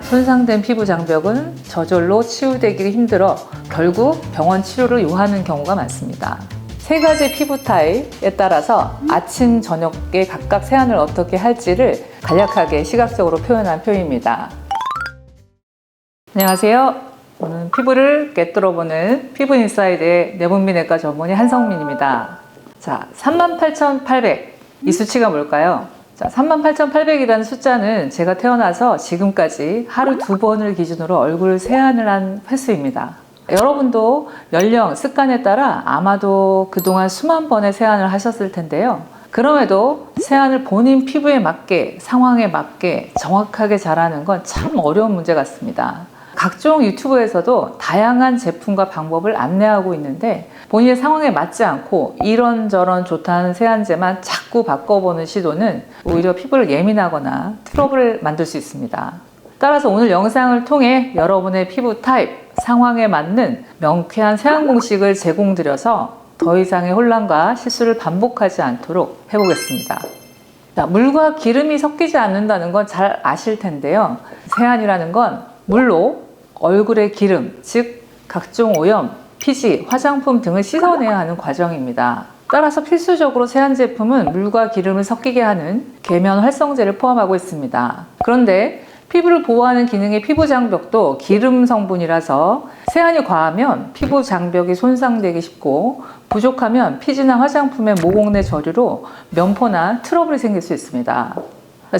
손상된 피부 장벽은 저절로 치유되기 힘들어 결국 병원 치료를 요하는 경우가 많습니다. 세 가지 피부 타입에 따라서 아침, 저녁에 각각 세안을 어떻게 할지를 간략하게 시각적으로 표현한 표입니다. 안녕하세요. 저는 피부를 꿰뚫어보는 피부인사이드의 내분비내과 전문의 한성민입니다. 자, 38,800. 이 수치가 뭘까요? 자, 38,800이라는 숫자는 제가 태어나서 지금까지 하루 2번을 기준으로 얼굴 세안을 한 횟수입니다. 여러분도 연령, 습관에 따라 아마도 그동안 수만 번의 세안을 하셨을 텐데요. 그럼에도 세안을 본인 피부에 맞게, 상황에 맞게 정확하게 잘하는 건 참 어려운 문제 같습니다. 각종 유튜브에서도 다양한 제품과 방법을 안내하고 있는데 본인의 상황에 맞지 않고 이런저런 좋다는 세안제만 자꾸 바꿔보는 시도는 오히려 피부를 예민하거나 트러블을 만들 수 있습니다. 따라서 오늘 영상을 통해 여러분의 피부 타입, 상황에 맞는 명쾌한 세안 공식을 제공드려서 더 이상의 혼란과 실수를 반복하지 않도록 해보겠습니다. 자, 물과 기름이 섞이지 않는다는 건 잘 아실 텐데요. 세안이라는 건 물로 얼굴의 기름, 즉 각종 오염, 피지, 화장품 등을 씻어내야 하는 과정입니다. 따라서 필수적으로 세안 제품은 물과 기름을 섞이게 하는 계면 활성제를 포함하고 있습니다. 그런데 피부를 보호하는 기능의 피부 장벽도 기름 성분이라서 세안이 과하면 피부 장벽이 손상되기 쉽고 부족하면 피지나 화장품의 모공 내 저류로 면포나 트러블이 생길 수 있습니다.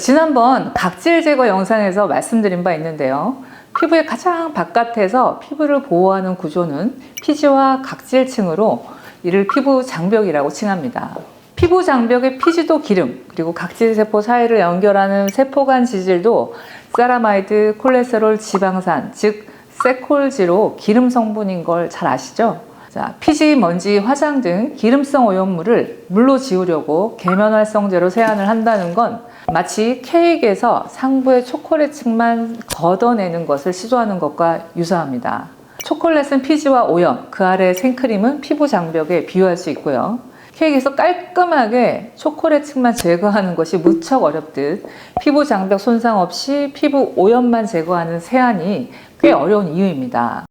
지난번 각질 제거 영상에서 말씀드린 바 있는데요. 피부의 가장 바깥에서 피부를 보호하는 구조는 피지와 각질층으로 이를 피부 장벽이라고 칭합니다. 피부 장벽의 피지도 기름, 그리고 각질세포 사이를 연결하는 세포간 지질도 세라마이드, 콜레스테롤, 지방산, 즉 세콜지로 기름 성분인 걸 잘 아시죠? 자, 피지, 먼지, 화장 등 기름성 오염물을 물로 지우려고 계면 활성제로 세안을 한다는 건 마치 케이크에서 상부의 초콜릿층만 걷어내는 것을 시도하는 것과 유사합니다. 초콜릿은 피지와 오염, 그 아래 생크림은 피부 장벽에 비유할 수 있고요. 케이크에서 깔끔하게 초콜릿층만 제거하는 것이 무척 어렵듯 피부 장벽 손상 없이 피부 오염만 제거하는 세안이 꽤 어려운 이유입니다.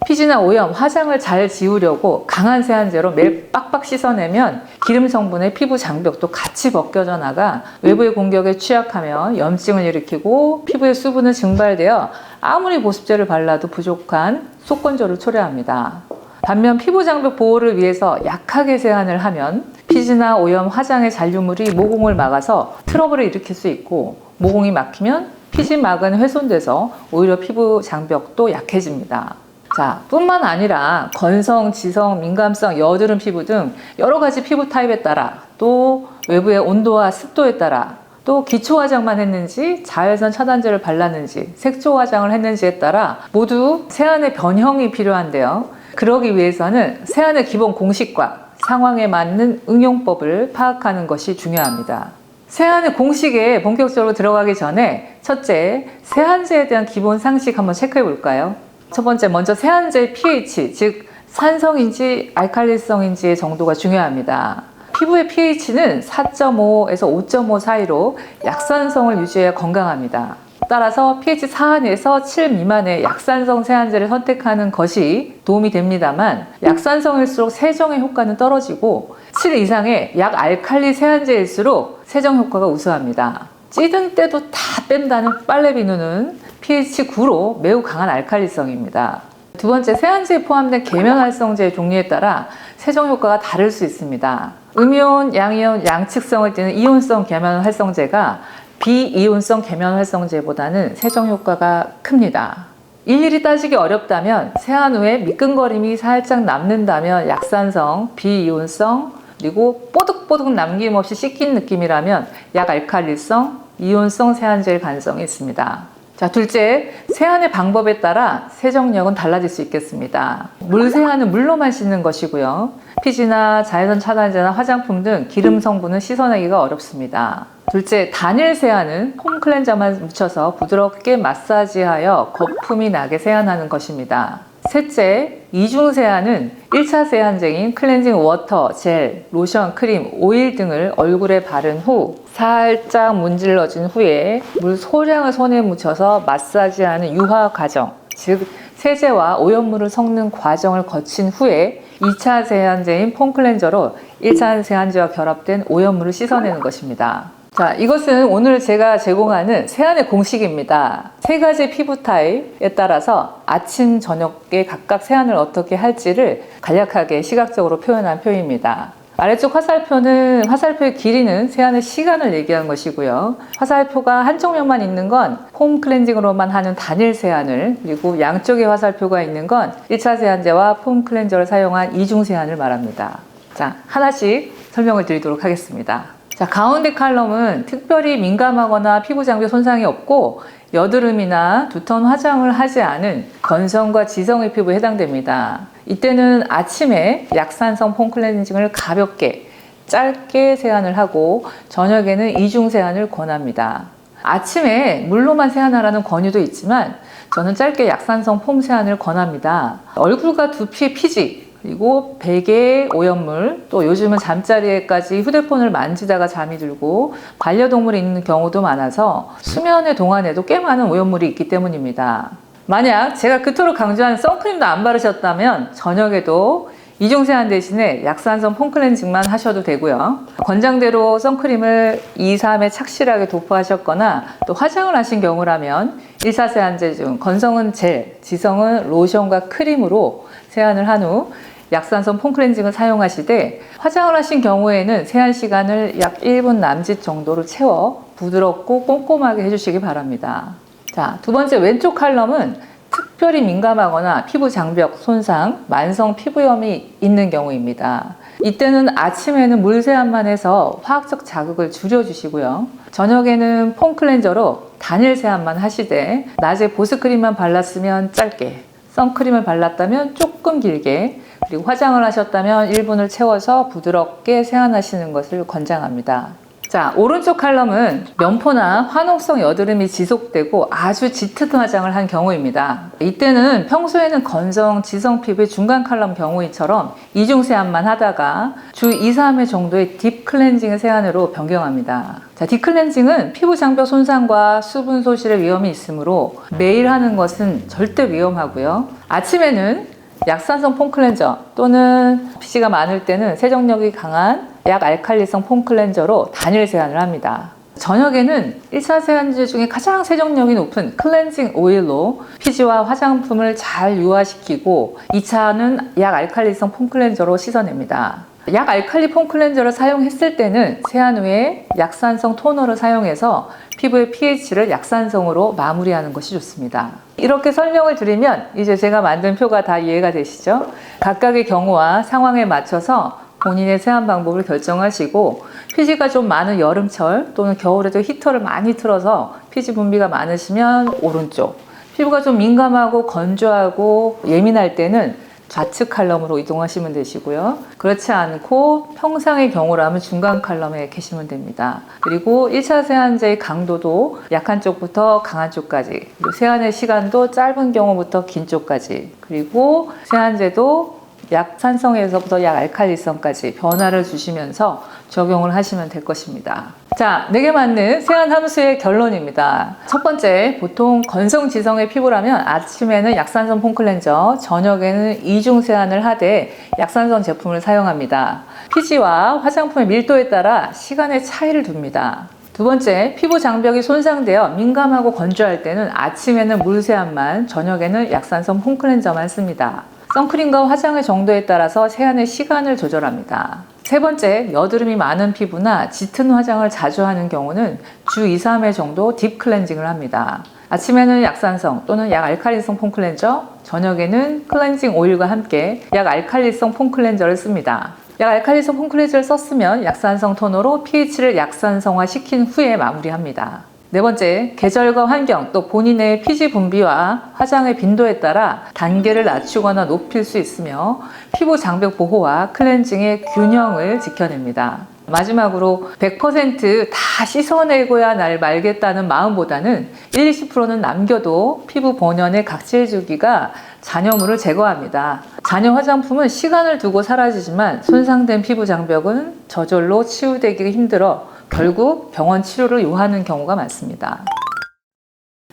피지나 오염, 화장을 잘 지우려고 강한 세안제로 매일 빡빡 씻어내면 기름 성분의 피부 장벽도 같이 벗겨져 나가 외부의 공격에 취약하며 염증을 일으키고 피부의 수분은 증발되어 아무리 보습제를 발라도 부족한 속건조를 초래합니다. 반면 피부 장벽 보호를 위해서 약하게 세안을 하면 피지나 오염, 화장의 잔류물이 모공을 막아서 트러블을 일으킬 수 있고 모공이 막히면 피지막은 훼손돼서 오히려 피부 장벽도 약해집니다. 자, 뿐만 아니라 건성, 지성, 민감성, 여드름 피부 등 여러 가지 피부 타입에 따라 또 외부의 온도와 습도에 따라 또 기초 화장만 했는지 자외선 차단제를 발랐는지 색조 화장을 했는지에 따라 모두 세안의 변형이 필요한데요. 그러기 위해서는 세안의 기본 공식과 상황에 맞는 응용법을 파악하는 것이 중요합니다. 세안의 공식에 본격적으로 들어가기 전에 첫째, 세안제에 대한 기본 상식 한번 체크해 볼까요? 첫 번째, 먼저 세안제의 pH, 즉 산성인지 알칼리성인지의 정도가 중요합니다. 피부의 pH는 4.5에서 5.5 사이로 약산성을 유지해야 건강합니다. 따라서 pH 4에서 7 미만의 약산성 세안제를 선택하는 것이 도움이 됩니다만 약산성일수록 세정의 효과는 떨어지고 7 이상의 약알칼리 세안제일수록 세정 효과가 우수합니다. 찌든 때도 다 뺀다는 빨래 비누는 pH 9로 매우 강한 알칼리성입니다. 두 번째, 세안제에 포함된 계면 활성제의 종류에 따라 세정 효과가 다를 수 있습니다. 음이온, 양이온, 양측성을 띠는 이온성 계면 활성제가 비이온성 계면 활성제보다는 세정 효과가 큽니다. 일일이 따지기 어렵다면 세안 후에 미끈거림이 살짝 남는다면 약산성, 비이온성, 그리고 뽀득뽀득 남김없이 씻긴 느낌이라면 약알칼리성, 이온성 세안제일 가능성이 있습니다. 자, 둘째, 세안의 방법에 따라 세정력은 달라질 수 있겠습니다. 물세안은 물로만 씻는 것이고요. 피지나 자외선 차단제나 화장품 등 기름 성분은 씻어내기가 어렵습니다. 둘째, 단일 세안은 폼 클렌저만 묻혀서 부드럽게 마사지하여 거품이 나게 세안하는 것입니다. 셋째, 이중 세안은 1차 세안제인 클렌징 워터, 젤, 로션, 크림, 오일 등을 얼굴에 바른 후 살짝 문질러준 후에 물 소량을 손에 묻혀서 마사지하는 유화 과정, 즉 세제와 오염물을 섞는 과정을 거친 후에 2차 세안제인 폼 클렌저로 1차 세안제와 결합된 오염물을 씻어내는 것입니다. 자, 이것은 오늘 제가 제공하는 세안의 공식입니다. 세 가지 피부 타입에 따라서 아침, 저녁에 각각 세안을 어떻게 할지를 간략하게 시각적으로 표현한 표입니다. 아래쪽 화살표는 화살표의 길이는 세안의 시간을 얘기하는 것이고요. 화살표가 한쪽 면만 있는 건 폼 클렌징으로만 하는 단일 세안을, 그리고 양쪽에 화살표가 있는 건 1차 세안제와 폼 클렌저를 사용한 이중 세안을 말합니다. 자, 하나씩 설명을 드리도록 하겠습니다. 자, 가운데 칼럼은 특별히 민감하거나 피부 장벽 손상이 없고 여드름이나 두터운 화장을 하지 않은 건성과 지성의 피부에 해당됩니다. 이때는 아침에 약산성 폼 클렌징을 가볍게 짧게 세안을 하고 저녁에는 이중 세안을 권합니다. 아침에 물로만 세안하라는 권유도 있지만 저는 짧게 약산성 폼 세안을 권합니다. 얼굴과 두피 피지, 그리고 베개 오염물, 또 요즘은 잠자리에까지 휴대폰을 만지다가 잠이 들고 반려동물이 있는 경우도 많아서 수면의 동안에도 꽤 많은 오염물이 있기 때문입니다. 만약 제가 그토록 강조하는 선크림도 안 바르셨다면 저녁에도 이중 세안 대신에 약산성 폼 클렌징만 하셔도 되고요. 권장대로 선크림을 2, 3회 착실하게 도포하셨거나 또 화장을 하신 경우라면 1차 세안제 중 건성은 젤, 지성은 로션과 크림으로 세안을 한 후 약산성 폼 클렌징을 사용하시되 화장을 하신 경우에는 세안 시간을 약 1분 남짓 정도로 채워 부드럽고 꼼꼼하게 해주시기 바랍니다. 자, 두 번째 왼쪽 칼럼은 특별히 민감하거나 피부 장벽 손상, 만성 피부염이 있는 경우입니다. 이때는 아침에는 물 세안만 해서 화학적 자극을 줄여주시고요. 저녁에는 폼 클렌저로 단일 세안만 하시되 낮에 보습크림만 발랐으면 짧게, 선크림을 발랐다면 조금 길게, 그리고 화장을 하셨다면 1분을 채워서 부드럽게 세안하시는 것을 권장합니다. 자, 오른쪽 칼럼은 면포나 화농성 여드름이 지속되고 아주 짙은 화장을 한 경우입니다. 이때는 평소에는 건성, 지성 피부의 중간 칼럼 경우처럼 이중 세안만 하다가 주 2, 3회 정도의 딥 클렌징 세안으로 변경합니다. 자, 딥 클렌징은 피부 장벽 손상과 수분 소실의 위험이 있으므로 매일 하는 것은 절대 위험하고요. 아침에는 약산성 폼 클렌저 또는 피지가 많을 때는 세정력이 강한 약 알칼리성 폼 클렌저로 단일 세안을 합니다. 저녁에는 1차 세안제 중에 가장 세정력이 높은 클렌징 오일로 피지와 화장품을 잘 유화시키고 2차는 약 알칼리성 폼 클렌저로 씻어냅니다. 약 알칼리 폼 클렌저를 사용했을 때는 세안 후에 약산성 토너를 사용해서 피부의 pH를 약산성으로 마무리하는 것이 좋습니다. 이렇게 설명을 드리면 이제 제가 만든 표가 다 이해가 되시죠? 각각의 경우와 상황에 맞춰서 본인의 세안 방법을 결정하시고 피지가 좀 많은 여름철 또는 겨울에도 히터를 많이 틀어서 피지 분비가 많으시면 오른쪽, 피부가 좀 민감하고 건조하고 예민할 때는 좌측 칼럼으로 이동하시면 되시고요. 그렇지 않고 평상의 경우라면 중간 칼럼에 계시면 됩니다. 그리고 1차 세안제의 강도도 약한 쪽부터 강한 쪽까지, 그리고 세안의 시간도 짧은 경우부터 긴 쪽까지, 그리고 세안제도 약산성에서부터 약알칼리성까지 변화를 주시면서 적용을 하시면 될 것입니다. 자, 내게 맞는 세안 함수의 결론입니다. 첫 번째, 보통 건성지성의 피부라면 아침에는 약산성 폼 클렌저, 저녁에는 이중 세안을 하되 약산성 제품을 사용합니다. 피지와 화장품의 밀도에 따라 시간의 차이를 둡니다. 두 번째, 피부 장벽이 손상되어 민감하고 건조할 때는 아침에는 물 세안만, 저녁에는 약산성 폼 클렌저만 씁니다. 선크림과 화장의 정도에 따라서 세안의 시간을 조절합니다. 세 번째, 여드름이 많은 피부나 짙은 화장을 자주 하는 경우는 주 2, 3회 정도 딥 클렌징을 합니다. 아침에는 약산성 또는 약알칼리성 폼 클렌저, 저녁에는 클렌징 오일과 함께 약알칼리성 폼 클렌저를 씁니다. 약알칼리성 폼 클렌저를 썼으면 약산성 토너로 pH를 약산성화 시킨 후에 마무리합니다. 네 번째, 계절과 환경 또 본인의 피지 분비와 화장의 빈도에 따라 단계를 낮추거나 높일 수 있으며 피부 장벽 보호와 클렌징의 균형을 지켜냅니다. 마지막으로 100%다 씻어내고야 날 말겠다는 마음보다는 1-20%는 남겨도 피부 본연의 각질 주기가 잔여물을 제거합니다. 잔여 화장품은 시간을 두고 사라지지만 손상된 피부 장벽은 저절로 치유되기 힘들어 결국 병원 치료를 요하는 경우가 많습니다.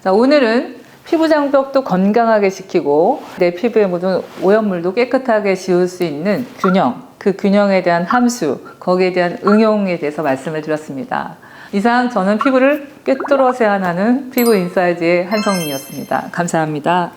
자, 오늘은 피부 장벽도 건강하게 지키고 내 피부에 묻은 오염물도 깨끗하게 지울 수 있는 균형, 그 균형에 대한 함수, 거기에 대한 응용에 대해서 말씀을 드렸습니다. 이상 저는 피부를 꿰뚫어 세안하는 피부인사이드의 한성민이었습니다. 감사합니다.